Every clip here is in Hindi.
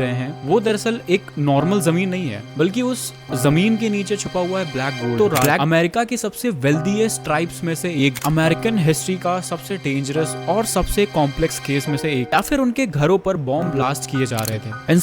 रहे हैं वो दरअसल एक नॉर्मल जमीन नहीं है, बल्कि उस जमीन के नीचे छुपा हुआ है ब्लैक गोल्ड। तो ब्लैक अमेरिका की सबसे वेल्दीएस्ट ट्राइब्स में से एक, अमेरिकन हिस्ट्री का सबसे डेंजरस और सबसे कॉम्प्लेक्स केस में से एक, या फिर उनके घरों पर बॉम्ब ब्लास्ट किए जा रहे थे।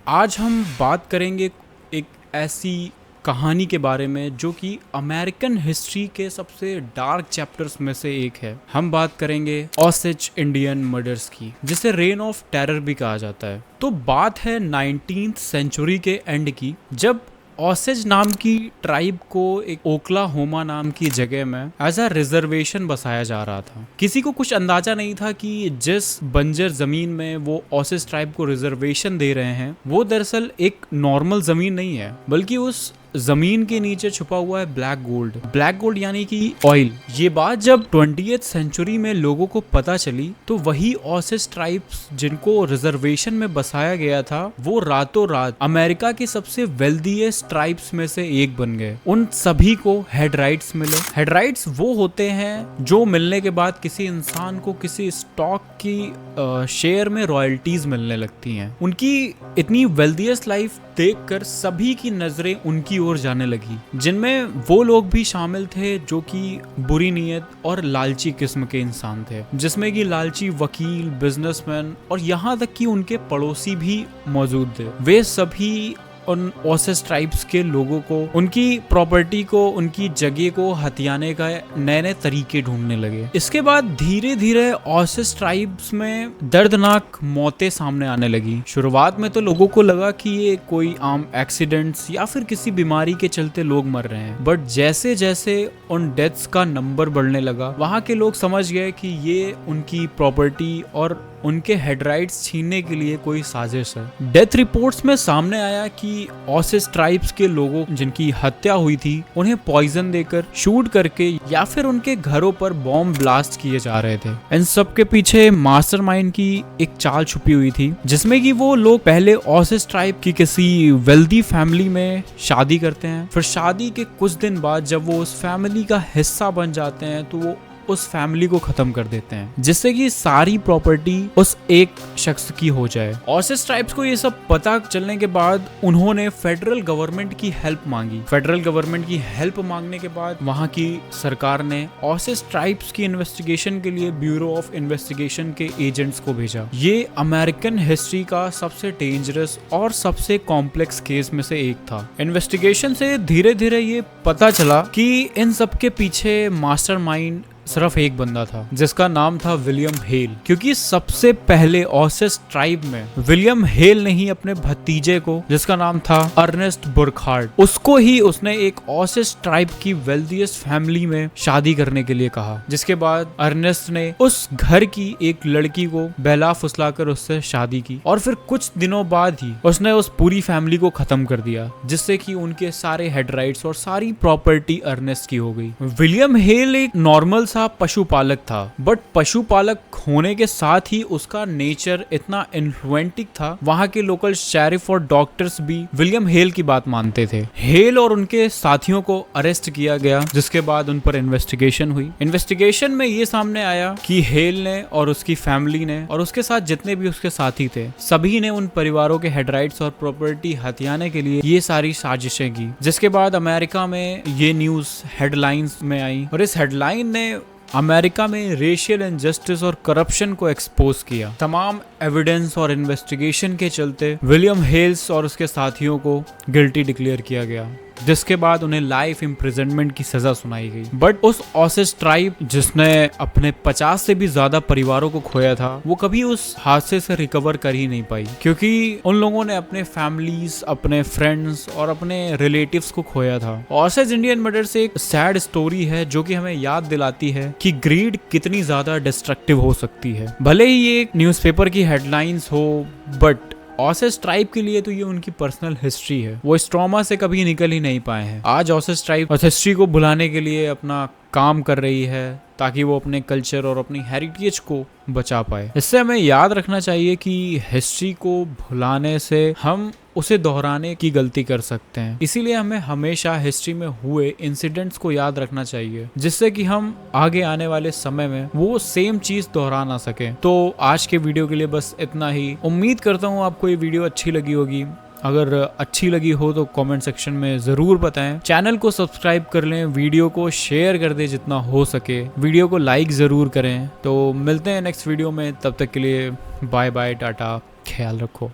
आज हम बात करेंगे एक ऐसी कहानी के बारे में जो कि अमेरिकन हिस्ट्री के सबसे डार्क चैप्टर्स में से एक है। हम बात करेंगे ओसेज इंडियन मर्डर्स की, जिसे रेन ऑफ टेरर भी कहा जाता है। तो बात है 19th सेंचुरी के एंड की, जब ओसेज नाम की ट्राइब को एक ओक्लाहोमा नाम की जगह में एज अ रिजर्वेशन बसाया जा रहा था। किसी को कुछ अंदाजा नहीं था कि जिस बंजर जमीन में वो ओसेज ट्राइब को रिजर्वेशन दे रहे हैं वो दरअसल एक नॉर्मल जमीन नहीं है, बल्कि उस जमीन के नीचे छुपा हुआ है ब्लैक गोल्ड। ब्लैक गोल्ड यानी कि ऑयल। ये बात जब 20th सेंचुरी में लोगों को पता चली तो वही ओसेज ट्राइब्स जिनको रिजर्वेशन में बसाया गया था वो रातों रात अमेरिका के सबसे वेल्दीएस्ट ट्राइब्स में से एक बन गए। उन सभी को हेड राइट्स मिले। हेड राइट्स वो होते हैं जो मिलने के बाद किसी इंसान को किसी स्टॉक की शेयर में रॉयल्टीज मिलने लगती हैं। उनकी इतनी वेल्दीएस्ट लाइफ देखकर सभी की नजरें उनकी ओर जाने लगी, जिनमें वो लोग भी शामिल थे जो कि बुरी नीयत और लालची किस्म के इंसान थे, जिसमें कि लालची वकील, बिजनेसमैन और यहाँ तक कि उनके पड़ोसी भी मौजूद थे। वे सभी उन ओसेज ट्राइब्स के लोगों को, उनकी प्रॉपर्टी को, उनकी जगह को हथियाने का नए नए तरीके ढूंढने लगे। इसके बाद धीरे धीरे ओसेज ट्राइब्स में दर्दनाक मौतें सामने आने लगी। शुरुआत में तो लोगों को लगा कि ये कोई आम एक्सीडेंट्स या फिर किसी बीमारी के चलते लोग मर रहे हैं, बट जैसे जैसे उन डेथ्स का नंबर बढ़ने लगा वहाँ के लोग समझ गए कि ये उनकी प्रॉपर्टी और उनके हेड राइट्स छीनने के लिए कोई साजिश है। डेथ रिपोर्ट्स में सामने आया कि ओसेज ट्राइब्स के लोगों जिनकी हत्या हुई थी उन्हें पॉइजन देकर, शूट करके या फिर उनके घरों पर बॉम्ब ब्लास्ट किए जा रहे थे। इन सब के पीछे मास्टरमाइंड की एक चाल छुपी हुई थी, जिसमें कि वो लोग पहले ओसेज ट्राइब की किसी वेल्दी फैमिली में शादी करते हैं। फिर शादी के कुछ दिन बाद जब वो उस फैमिली का हिस्सा बन जाते हैं तो वो उस फैमिली को खत्म कर देते हैं, जिससे कि सारी प्रॉपर्टी उस एक शख्स की हो जाए। ओसेज ट्राइब्स को ये सब पता चलने के बाद उन्होंने फेडरल गवर्नमेंट की हेल्प मांगी। फेडरल गवर्नमेंट की हेल्प मांगने के बाद वहां की सरकार ने ओसेज ट्राइब्स की इन्वेस्टिगेशन के लिए ब्यूरो ऑफ इन्वेस्टिगेशन के एजेंट्स को भेजा। ये अमेरिकन हिस्ट्री का सबसे डेंजरस और सबसे कॉम्प्लेक्स केस में से एक था। इन्वेस्टिगेशन से धीरे धीरे ये पता चला कि इन सब के पीछे मास्टरमाइंड सिर्फ एक बंदा था, जिसका नाम था विलियम हेल। क्योंकि सबसे पहले ओसेज ट्राइब में विलियम हेल ने ही अपने भतीजे को, जिसका नाम था अर्नेस्ट बुर्कहार्ट, उसको ही उसने एक ओसेज ट्राइब की वेल्दीएस्ट फैमिली में शादी करने के लिए कहा। जिसके बाद अर्नेस्ट ने उस घर की एक लड़की को बहला फुसलाकर उससे शादी की और फिर कुछ दिनों बाद ही उसने उस पूरी फैमिली को खत्म कर दिया, जिससे कि उनके सारे हेड राइट्स और सारी प्रॉपर्टी अर्नेस्ट की हो गई। विलियम हेल एक नॉर्मल सा पशुपालक था, बट पशुपालक होने के साथ ही उसका नेचर इतना इन्फ्लुएंटिक था, वहां के लोकल शेरिफ और डॉक्टर्स भी विलियम हेल की बात मानते थे। हेल और उनके साथियों को अरेस्ट किया गया, जिसके बाद उन पर इन्वेस्टिगेशन हुई। इन्वेस्टिगेशन में ये सामने आया कि हेल ने और उसकी फैमिली ने और उसके साथ जितने भी उसके साथी थे, सभी ने उन परिवारों के हेड राइट्स और प्रॉपर्टी हथियाने के लिए ये सारी साजिशें की। जिसके बाद अमेरिका में ये न्यूज हेडलाइंस में आई और इस हेडलाइन ने अमेरिका में रेशियल इनजस्टिस और करप्शन को एक्सपोज किया। तमाम एविडेंस और इन्वेस्टिगेशन के चलते विलियम हेल्स और उसके साथियों को गिल्टी डिक्लेयर किया गया, जिसके बाद उन्हें लाइफ इम्प्रिजनमेंट की सजा सुनाई गई। बट उस ओसेज ट्राइब जिसने अपने 50 से भी ज्यादा परिवारों को खोया था, वो कभी उस हादसे से रिकवर कर ही नहीं पाई, क्योंकि उन लोगों ने अपने फैमिलीज, अपने फ्रेंड्स और अपने रिलेटिव्स को खोया था। ओसेज इंडियन मर्डर से एक सैड स्टोरी है जो कि हमें याद दिलाती है कि ग्रीड कितनी ज्यादा डिस्ट्रक्टिव हो सकती है। भले ही ये एक न्यूज़पेपर की हेडलाइंस हो, बट ओसेज ट्राइब के लिए तो ये उनकी पर्सनल हिस्ट्री है। वो इस ट्रॉमा से कभी निकल ही नहीं पाए हैं। आज ओसेज ट्राइब उस हिस्ट्री को भुलाने के लिए अपना काम कर रही है ताकि वो अपने कल्चर और अपनी हेरिटेज को बचा पाए। इससे हमें याद रखना चाहिए कि हिस्ट्री को भुलाने से हम उसे दोहराने की गलती कर सकते हैं। इसीलिए हमें हमेशा हिस्ट्री में हुए इंसिडेंट्स को याद रखना चाहिए, जिससे कि हम आगे आने वाले समय में वो सेम चीज दोहरा ना सके। तो आज के वीडियो के लिए बस इतना ही। उम्मीद करता हूँ आपको ये वीडियो अच्छी लगी होगी। अगर अच्छी लगी हो तो कमेंट सेक्शन में ज़रूर बताएं। चैनल को सब्सक्राइब कर लें, वीडियो को शेयर कर दें जितना हो सके, वीडियो को लाइक ज़रूर करें। तो मिलते हैं नेक्स्ट वीडियो में, तब तक के लिए बाय बाय, टाटा, ख्याल रखो।